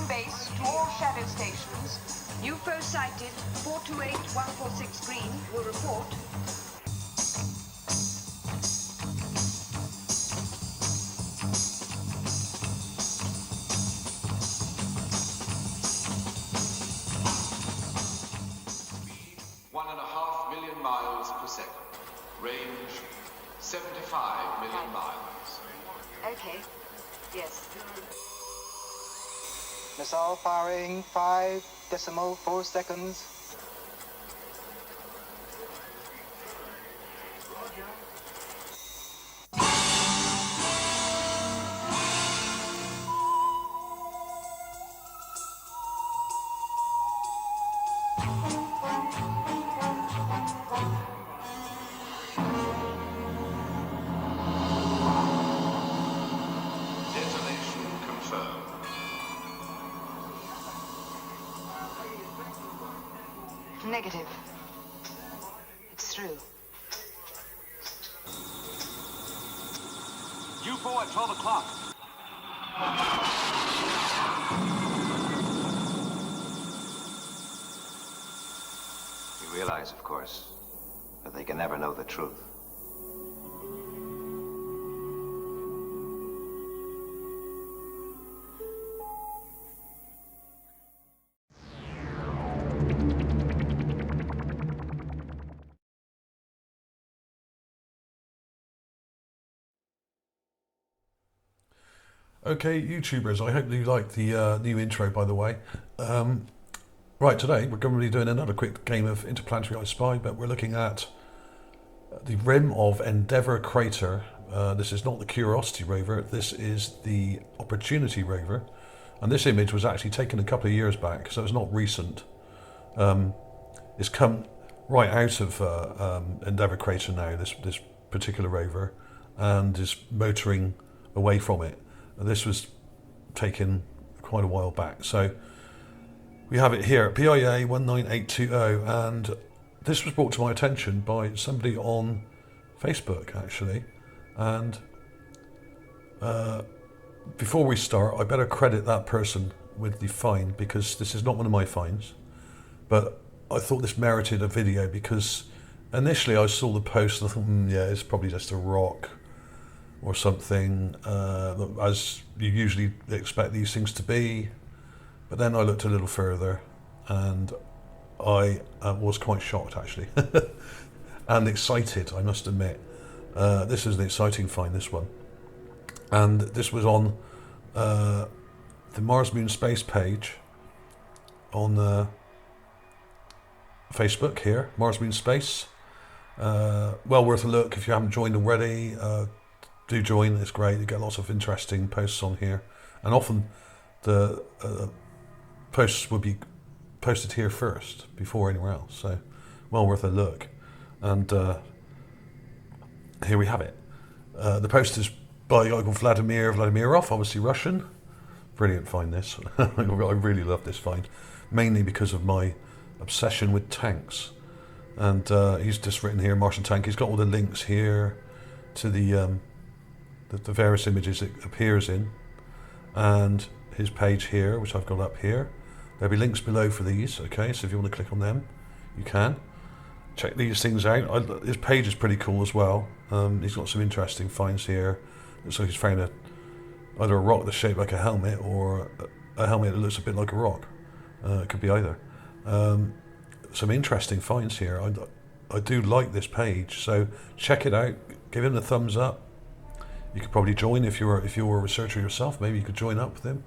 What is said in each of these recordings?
base to all shadow stations. UFO sighted 428146 green will report. Speed 1.5 million miles per second. Range 75 million miles. Okay. Yes. Missile firing 5.4 seconds. Detonation confirmed. Negative. It's through. UFO at 12 o'clock. You realize, of course, that they can never know the truth. Okay, YouTubers, I hope you like the new intro, by the way. Right, today we're going to be doing another quick game of Interplanetary I Spy, but we're looking at the rim of Endeavour Crater. This is not the Curiosity rover, this is the Opportunity rover. And this image was actually taken a couple of years back, so it's not recent. It's come right out of Endeavour Crater now, this particular rover, and is motoring away from it. This was taken quite a while back. So we have it here, PIA 19820, and this was brought to my attention by somebody on Facebook, actually. And before we start, I better credit that person with the find, because this is not one of my finds. But I thought this merited a video, because initially I saw the post and I thought, yeah, it's probably just a rock or something, as you usually expect these things to be. But then I looked a little further, and I was quite shocked, actually, and excited, I must admit. This is an exciting find, this one. And this was on the Mars Moon Space page on Facebook here, Mars Moon Space. Well worth a look if you haven't joined already. Do join, it's great. You get lots of interesting posts on here, and often the posts will be posted here first before anywhere else, so well worth a look. And here we have it. The post is by a guy called Vladimirov, obviously Russian. Brilliant find, this. I really love this find, mainly because of my obsession with tanks. And he's just written here, Martian tank. He's got all the links here to the various images it appears in, and his page here, which I've got up here. There'll be links below for these, okay, so if you want to click on them, you can. Check these things out. His page is pretty cool as well. He's got some interesting finds here. Looks like he's found either a rock that's shaped like a helmet, or a helmet that looks a bit like a rock. It could be either. Some interesting finds here. I do like this page, so check it out. Give him a thumbs up. You could probably join if you're a researcher yourself. Maybe you could join up with him.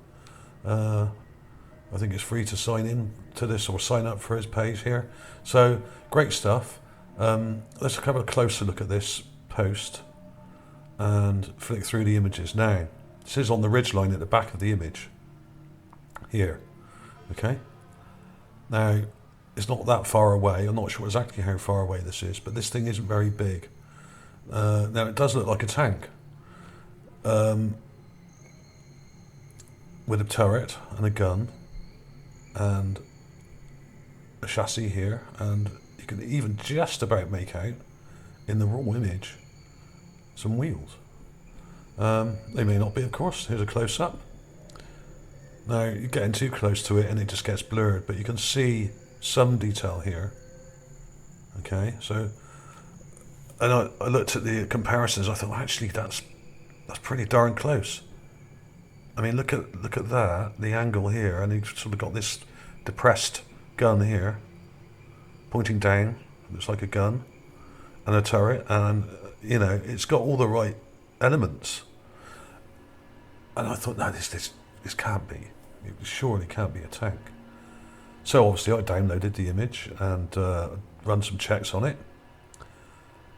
I think it's free to sign in to this, or sign up for his page here. So great stuff. Let's have a closer look at this post and flick through the images. Now, this is on the ridgeline at the back of the image here. Okay. Now, it's not that far away. I'm not sure exactly how far away this is, but this thing isn't very big. Now, it does look like a tank. With a turret and a gun and a chassis here, and you can even just about make out in the raw image some wheels. They may not be, of course. Here's a close-up. Now, you're getting too close to it and it just gets blurred, but you can see some detail here. Okay, so, and I looked at the comparisons, I thought, actually, that's pretty darn close. I mean, look at that, the angle here, and you've sort of got this depressed gun here, pointing down, looks like a gun, and a turret, and, you know, it's got all the right elements. And I thought, no, this can't be. It surely can't be a tank. So obviously I downloaded the image and run some checks on it.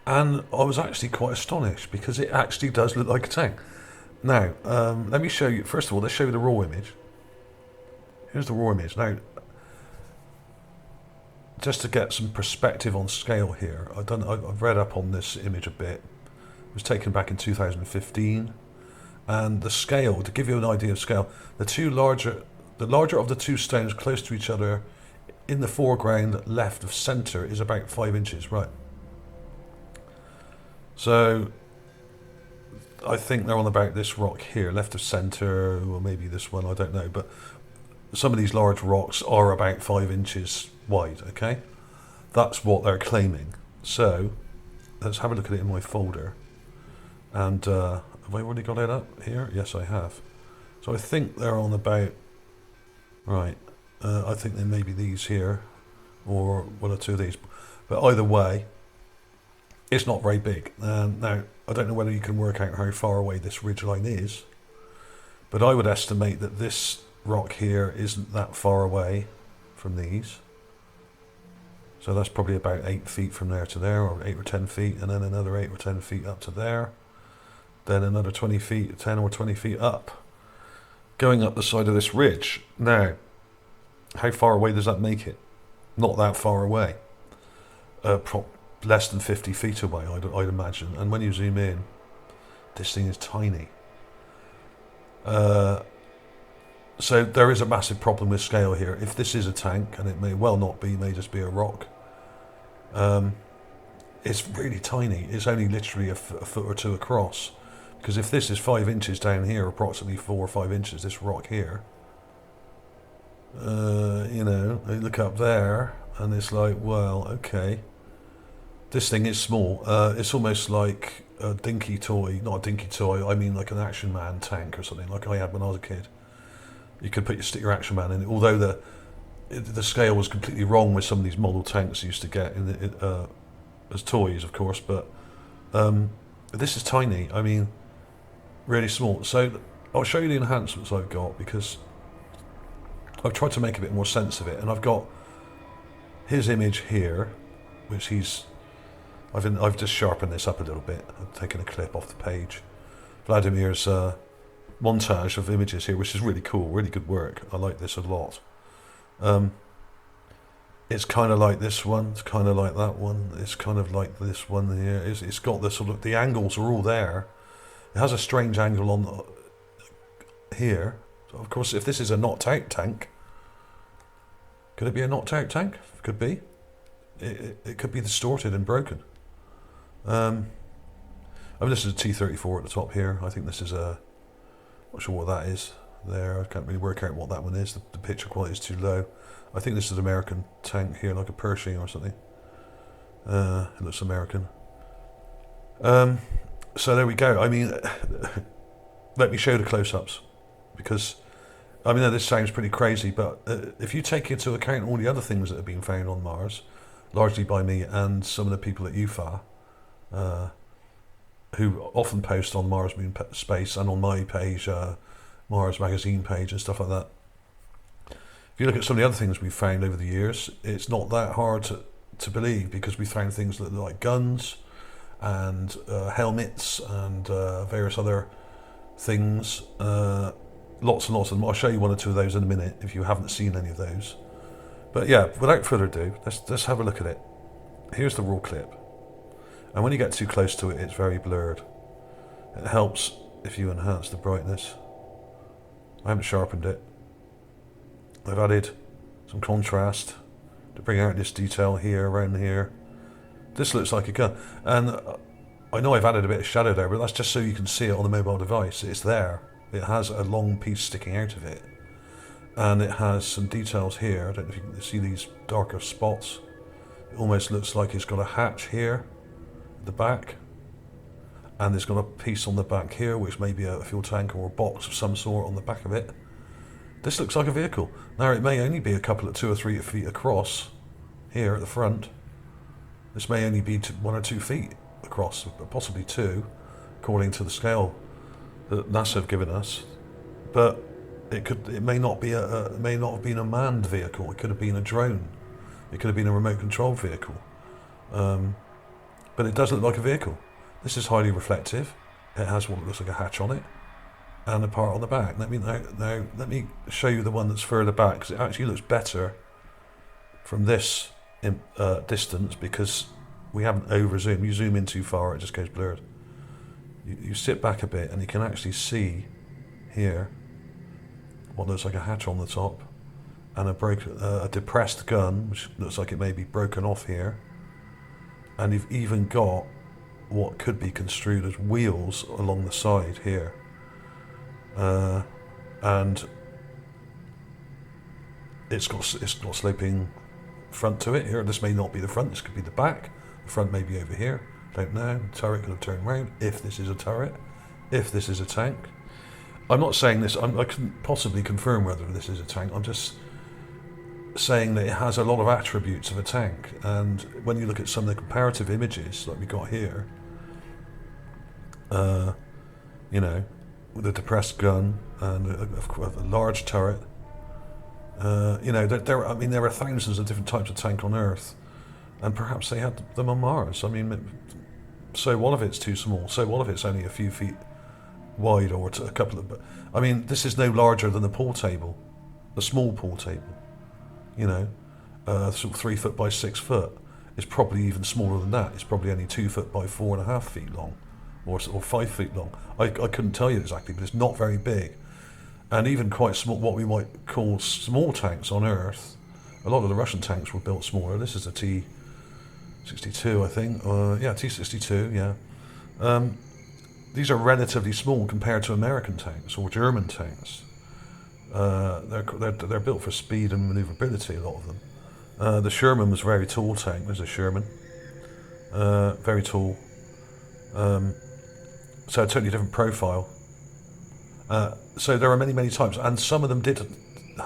And I was actually quite astonished because it actually does look like a tank. Now, let me show you, first of all, let's show you the raw image. Here's the raw image. Now, just to get some perspective on scale here, I've read up on this image a bit. It was taken back in 2015. And the scale, to give you an idea of scale, the larger of the two stones close to each other in the foreground left of centre is about 5 inches, right? So I think they're on about this rock here, left of centre, or maybe this one, I don't know, but some of these large rocks are about 5 inches wide, okay? That's what they're claiming. So let's have a look at it in my folder. And have I already got it up here? Yes, I have. So I think they're on about, right, I think there may be these here, or one or two of these. But either way, it's not very big. Now, I don't know whether you can work out how far away this ridgeline is, but I would estimate that this rock here isn't that far away from these. So that's probably about 8 feet from there to there, or 8 or 10 feet, and then another 8 or 10 feet up to there. Then another 20 feet, 10 or 20 feet up, going up the side of this ridge. Now, how far away does that make it? Not that far away. Less than 50 feet away, I'd imagine. And when you zoom in, this thing is tiny. So there is a massive problem with scale here. If this is a tank, and it may well not be, it may just be a rock, it's really tiny. It's only literally a foot or two across. Because if this is 5 inches down here, approximately 4 or 5 inches, this rock here, you know, you look up there, and it's like, well, okay. This thing is small. It's almost like a dinky toy. Not a dinky toy, I mean like an Action Man tank or something, like I had when I was a kid. You could stick your Action Man in it, although the scale was completely wrong with some of these model tanks you used to get as toys, of course, but this is tiny. I mean, really small. So I'll show you the enhancements I've got, because I've tried to make a bit more sense of it, and I've got his image here, which I've just sharpened this up a little bit. I've taken a clip off the page. Vladimir's montage of images here, which is really cool, really good work. I like this a lot. It's kind of like this one, it's kind of like that one, it's kind of like this one here. It's got the sort of, the angles are all there. It has a strange angle on here. So of course, if this is a knocked out tank, could it be a knocked out tank? Could be. It could be distorted and broken. I mean, this is a T-34 at the top here. I think this is a, not sure what that is there. I can't really work out what that one is. The picture quality is too low. I think this is an American tank here, like a Pershing or something. It looks American. So there we go. I mean, let me show the close-ups, because I mean, this sounds pretty crazy, but if you take into account all the other things that have been found on Mars, largely by me and some of the people at UFA, who often post on Mars Moon Space and on my page, Mars Magazine page and stuff like that. If you look at some of the other things we've found over the years, it's not that hard to believe, because we found things that look like guns and helmets and various other things. Lots and lots of them. I'll show you one or two of those in a minute if you haven't seen any of those. But yeah, without further ado, let's have a look at it. Here's the raw clip. And when you get too close to it, it's very blurred. It helps if you enhance the brightness. I haven't sharpened it. I've added some contrast to bring out this detail here, around here. This looks like a gun. And I know I've added a bit of shadow there, but that's just so you can see it on the mobile device. It's there. It has a long piece sticking out of it. and it has some details here. I don't know if you can see these darker spots. It almost looks like it's got a hatch here at the back, and it's got a piece on the back here which may be a fuel tank or a box of some sort on the back of it. This looks like a vehicle. Now it may only be a couple of 2 or 3 feet across here at the front. This may only be 1 or 2 feet across, possibly 2, according to the scale that NASA have given us. But it may not be it may not have been a manned vehicle. It could have been a drone. It could have been a remote controlled vehicle. But it does look like a vehicle. This is highly reflective. It has what looks like a hatch on it, and a part on the back. Let me show you the one that's further back, because it actually looks better from this distance, because we haven't over zoomed. You zoom in too far, it just goes blurred. You sit back a bit and you can actually see here what looks like a hatch on the top, and a depressed gun which looks like it may be broken off here, and you've even got what could be construed as wheels along the side here, and it's got sloping front to it here. This may not be the front, this could be the back. The front may be over here, don't know. The turret could have turned round, if this is a turret, if this is a tank. I'm not saying this, I couldn't possibly confirm whether this is a tank. I'm just saying that it has a lot of attributes of a tank, and when you look at some of the comparative images like we got here, you know, with a depressed gun and a large turret, you know, there are thousands of different types of tank on Earth, and perhaps they had them on Mars. I mean, so what if it's too small? So what if it's only a few feet wide, or a couple of... I mean, this is no larger than the pool table, the small pool table. You know, sort of 3 foot by 6 foot. It's probably even smaller than that. It's probably only 2 foot by 4.5 feet long, or 5 feet long. I couldn't tell you exactly, but it's not very big. And even quite small, what we might call small tanks on Earth. A lot of the Russian tanks were built smaller. This is a T-62, I think. Yeah, T-62. Yeah. These are relatively small compared to American tanks or German tanks. They're built for speed and maneuverability, a lot of them. The Sherman was a very tall tank. There's a Sherman. Very tall. So a totally different profile. So there are many, many types, and some of them did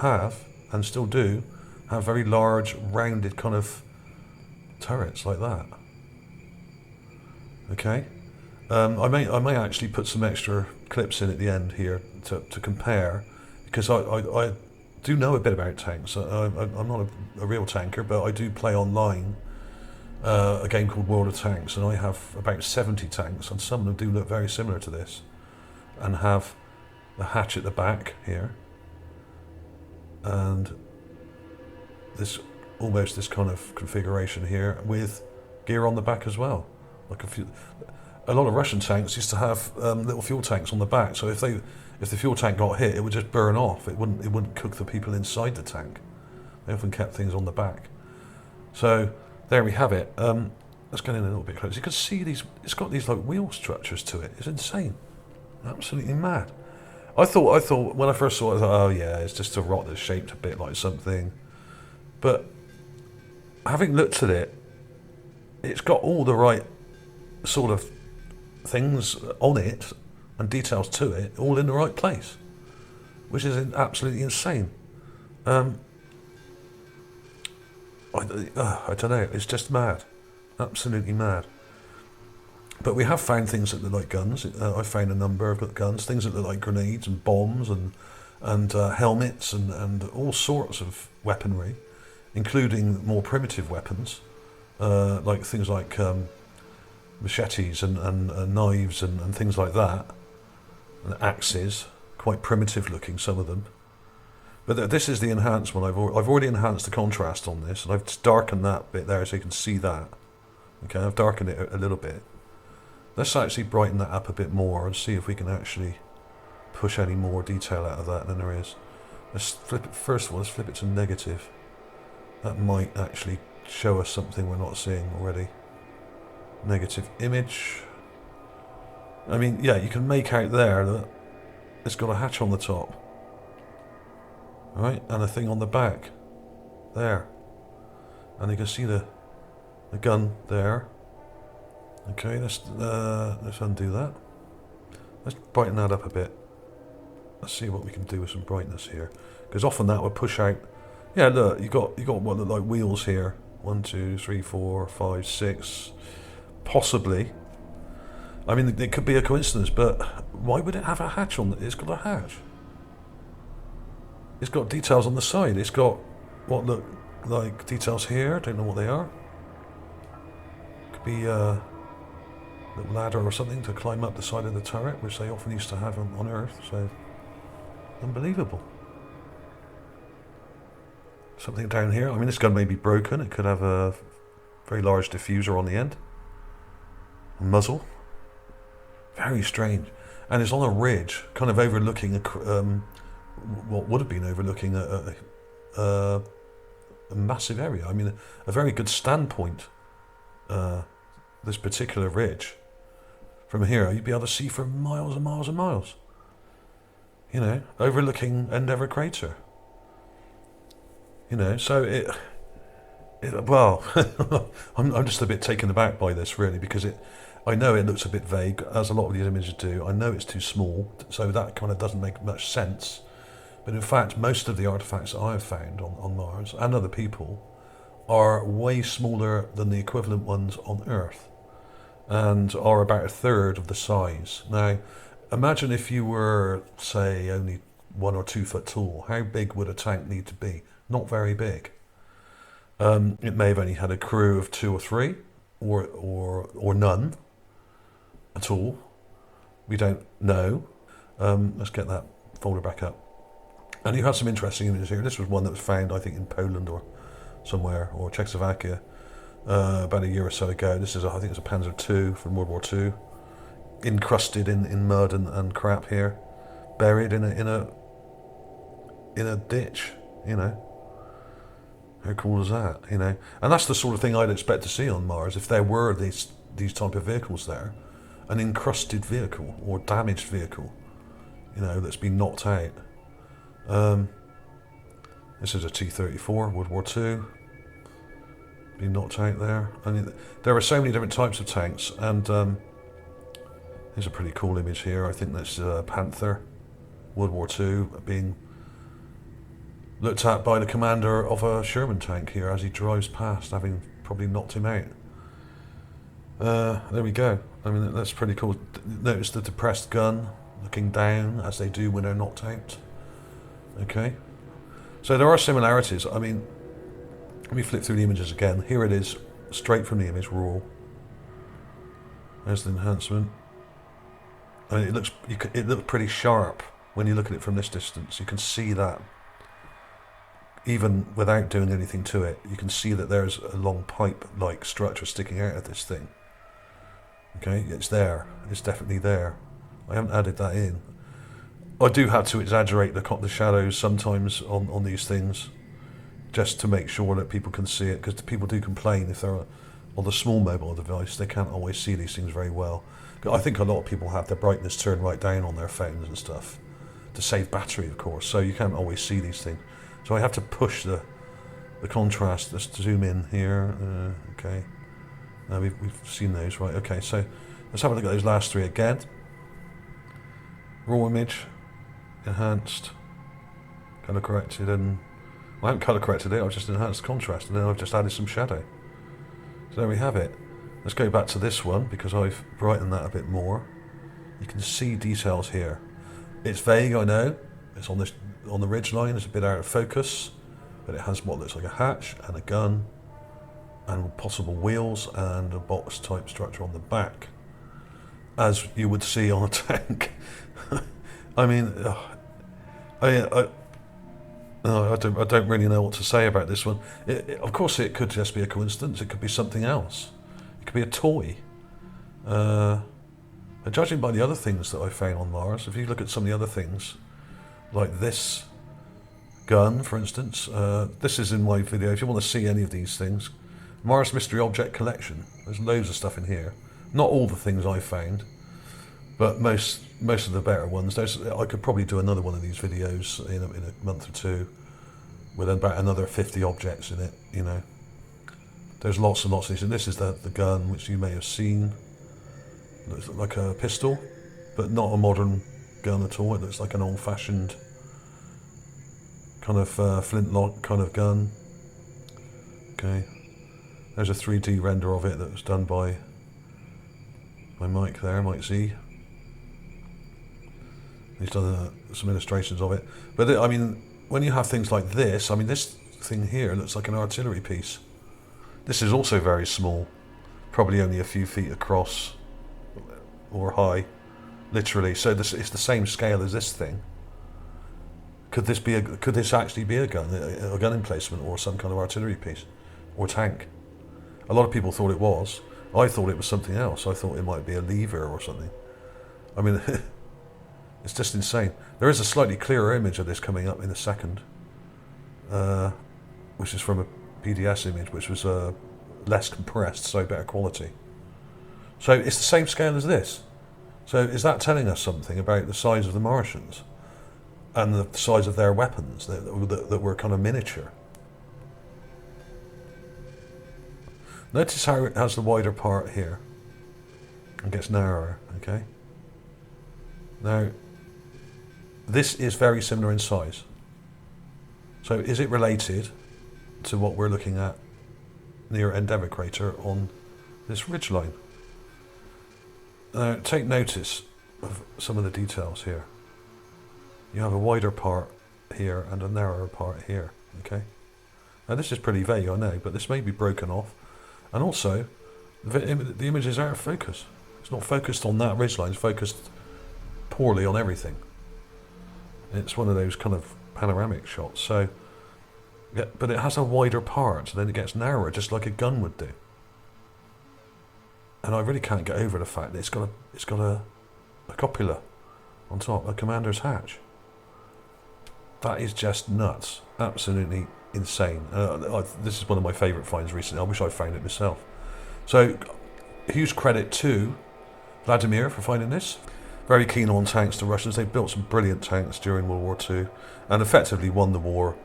have, and still do, have very large, rounded kind of turrets like that. Okay. I may actually put some extra clips in at the end here to compare, because I do know a bit about tanks. I'm not a real tanker, but I do play online a game called World of Tanks, and I have about 70 tanks, and some of them do look very similar to this, and have the hatch at the back here, and this kind of configuration here with gear on the back as well. Like a lot of Russian tanks used to have little fuel tanks on the back, so if the fuel tank got hit, it would just burn off. It wouldn't cook the people inside the tank. They often kept things on the back. So there we have it. Let's get in a little bit closer. You can see these. It's got these like wheel structures to it. It's insane, absolutely mad. I thought when I first saw it, I thought, oh yeah, it's just a rock that's shaped a bit like something. But having looked at it, it's got all the right sort of things on it and details to it, all in the right place, which is absolutely insane. I don't know, it's just mad, absolutely mad. But we have found things that look like guns. I've found a number of guns, things that look like grenades and bombs and helmets and all sorts of weaponry, including more primitive weapons, like things like machetes and knives and things like that, and axes, quite primitive looking, some of them. But this is the enhanced one. I've already enhanced the contrast on this, and I've just darkened that bit there so you can see that. Okay, I've darkened it a little bit. Let's actually brighten that up a bit more and see if we can actually push any more detail out of that than there is. Let's flip it, first of all, let's flip it to negative. That might actually show us something we're not seeing already. Negative image. I mean, yeah, you can make out there that it's got a hatch on the top. Right, and a thing on the back. There. And you can see the gun there. Okay, let's undo that. Let's brighten that up a bit. Let's see what we can do with some brightness here. Because often that would push out. Yeah, look, you got what look like wheels here. 1, 2, 3, 4, 5, 6. Possibly. I mean, it could be a coincidence, but why would it have a hatch on it? It's got a hatch. It's got details on the side. It's got what look like details here. I don't know what they are. Could be a little ladder or something to climb up the side of the turret, which they often used to have on Earth. So, unbelievable. Something down here. I mean, this gun may be broken. It could have a very large diffuser on the end. A muzzle. Very strange. And it's on a ridge, kind of overlooking what would have been overlooking a massive area. I mean, a very good standpoint, this particular ridge. From here, you'd be able to see for miles and miles and miles. You know, overlooking Endeavour Crater. You know, so well, I'm just a bit taken aback by this, really, because I know it looks a bit vague, as a lot of these images do. I know it's too small, so that kind of doesn't make much sense. But in fact, most of the artifacts that I've found on Mars, and other people, are way smaller than the equivalent ones on Earth, and are about a third of the size. Now, imagine if you were, say, only 1 or 2 foot tall. How big would a tank need to be? Not very big. It may have only had a crew of 2 or 3, or none at all. We don't know. Let's get that folder back up. And you have some interesting images here. This was one that was found, I think, in Poland or somewhere, or Czechoslovakia, about a year or so ago. This is, I think it's a Panzer II from World War II, encrusted in mud and crap here, buried in a ditch. You know, how cool is that? You know, and that's the sort of thing I'd expect to see on Mars if there were these type of vehicles there, an encrusted vehicle or damaged vehicle, you know, that's been knocked out. This is a T-34, World War II, been knocked out there. I mean, there are so many different types of tanks, and here's a pretty cool image here. I think that's Panther, World War II, being looked at by the commander of a Sherman tank here as he drives past, having probably knocked him out. There we go. I mean, that's pretty cool. Notice the depressed gun looking down, as they do when they're knocked out. Okay, so there are similarities. I mean, let me flip through the images again. Here it is, straight from the image, raw. There's the enhancement. I mean, it looks pretty sharp when you look at it from this distance. You can see that, even without doing anything to it, you can see that there's a long pipe-like structure sticking out of this thing. Okay, it's there. It's definitely there. I haven't added that in. I do have to exaggerate the shadows sometimes on these things, just to make sure that people can see it, because people do complain if they're on the small mobile device, they can't always see these things very well. I think a lot of people have their brightness turned right down on their phones and stuff, to save battery, of course, so you can't always see these things. So I have to push the contrast. Let's zoom in here. Okay, we've seen those, right? Okay, so let's have a look at those last 3 again. Raw image, enhanced, color corrected, and I haven't color corrected it. I've just enhanced contrast, and then I've just added some shadow. So there we have it. Let's go back to this one because I've brightened that a bit more. You can see details here. It's vague, I know. It's on the ridge line. It's a bit out of focus, but it has what looks like a hatch and a gun, and possible wheels and a box type structure on the back, as you would see on a tank. I mean, I don't really know what to say about this one. Of course, it could just be a coincidence. It could be something else. It could be a toy. But judging by the other things that I found on Mars, if you look at some of the other things, like this gun, for instance, this is in my video. If you want to see any of these things, Mars Mystery Object Collection. There's loads of stuff in here. Not all the things I found, but most of the better ones. I could probably do another one of these videos in a month or two, with about another 50 objects in it, you know. There's lots and lots of these, and this is the gun, which you may have seen. Looks like a pistol, but not a modern gun at all. It looks like an old-fashioned kind of flintlock kind of gun. Okay, there's a 3D render of it that was done by Mike there, Mike Z. He's done some illustrations of it. But I mean, when you have things like this, I mean, this thing here looks like an artillery piece. This is also very small, probably only a few feet across or high, literally. So this is the same scale as this thing. Could this actually be a gun emplacement, or some kind of artillery piece, or tank? A lot of people thought it was. I thought it was something else. I thought it might be a lever or something. I mean, it's just insane. There is a slightly clearer image of this coming up in a second, which is from a PDS image, which was less compressed, so better quality. So it's the same scale as this. So is that telling us something about the size of the Martians and the size of their weapons that were kind of miniature? Notice how it has the wider part here and gets narrower, okay? Now, this is very similar in size. So is it related to what we're looking at near Endeavour crater on this ridgeline? Now, take notice of some of the details here. You have a wider part here and a narrower part here, okay? Now this is pretty vague, I know, but this may be broken off. And also, the image is out of focus. It's not focused on that ridgeline, it's focused poorly on everything. It's one of those kind of panoramic shots. So, yeah, but it has a wider part, so then it gets narrower, just like a gun would do. And I really can't get over the fact that it's got a cupola on top, a commander's hatch. That is just nuts, absolutely insane. This is one of my favourite finds recently. I wish I found it myself. So, huge credit to Vladimir for finding this. Very keen on tanks, the Russians. They built some brilliant tanks during World War II and effectively won the war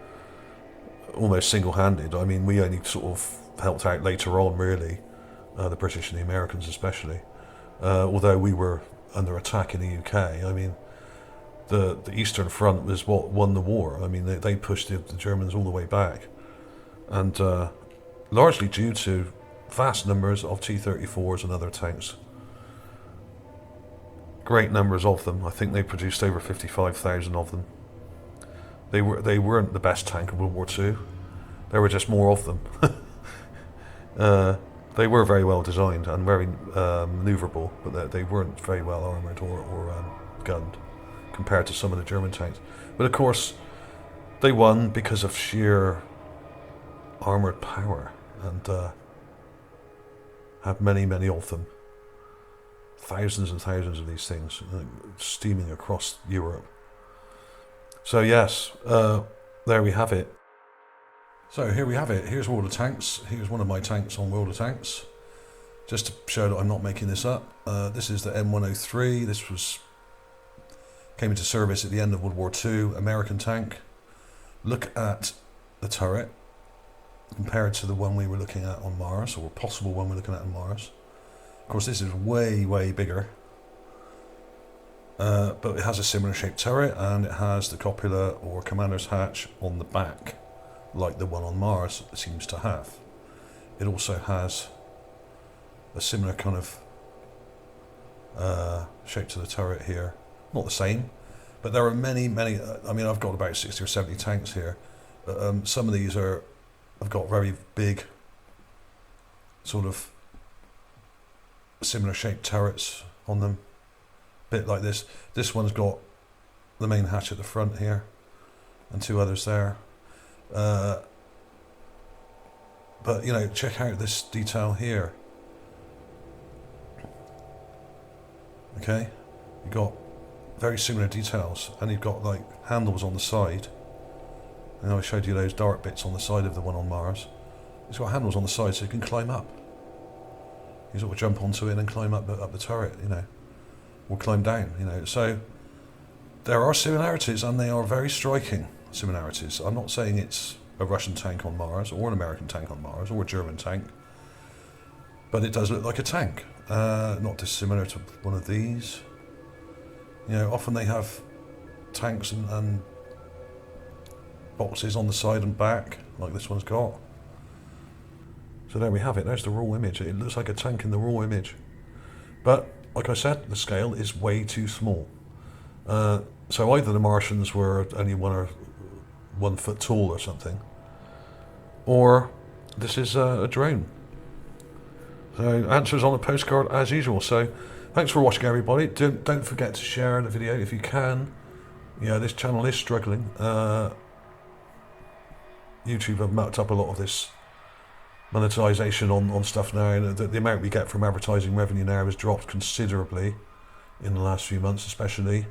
almost single-handed. I mean, we only sort of helped out later on, really, the British and the Americans especially. Although we were under attack in the UK, I mean, the Eastern Front was what won the war. I mean, they pushed the Germans all the way back, and largely due to vast numbers of T-34s and other tanks. Great numbers of them. I think they produced over 55,000 of them. They weren't the best tank of World War II. There were just more of them. They were very well designed and very manoeuvrable, but they weren't very well armoured or gunned compared to some of the German tanks. But of course, they won because of sheer armoured power, and had many, many of them. Thousands and thousands of these things steaming across Europe. So yes, there we have it. So here we have it. Here's World of Tanks. Here's one of my tanks on World of Tanks. Just to show that I'm not making this up. This is the M103. This came into service at the end of World War II. American tank. Look at the turret compared to the one we were looking at on Mars, or possible one we're looking at on Mars. Of course, this is way, way bigger. But it has a similar shaped turret, and it has the cupola or commander's hatch on the back, like the one on Mars seems to have. It also has a similar kind of shape to the turret here. Not the same, but there are many, many. I mean, I've got about 60 or 70 tanks here. Some of these have got very big, sort of similar shaped turrets on them. Bit like this. This one's got the main hatch at the front here, and two others there. But you know, check out this detail here. Okay, you've got very similar details, and you've got like handles on the side. And I showed you those dark bits on the side of the one on Mars. It's got handles on the side so you can climb up. You sort of jump onto it and climb up the turret, you know, or climb down, you know. So there are similarities, and they are very striking similarities. I'm not saying it's a Russian tank on Mars, or an American tank on Mars, or a German tank. But it does look like a tank, not dissimilar to one of these. You know, often they have tanks and boxes on the side and back, like this one's got. So there we have it, there's the raw image. It looks like a tank in the raw image. But, like I said, the scale is way too small. So either the Martians were only 1 foot tall or something, or this is a drone. So answers on the postcard as usual. So thanks for watching, everybody. Don't forget to share the video if you can. Yeah, this channel is struggling. YouTube have mucked up a lot of this monetization on stuff now, and the amount we get from advertising revenue now has dropped considerably in the last few months especially,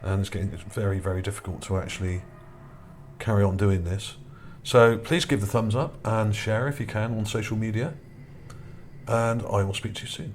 and it's getting very, very difficult to actually carry on doing this. So please give the thumbs up and share if you can on social media, and I will speak to you soon.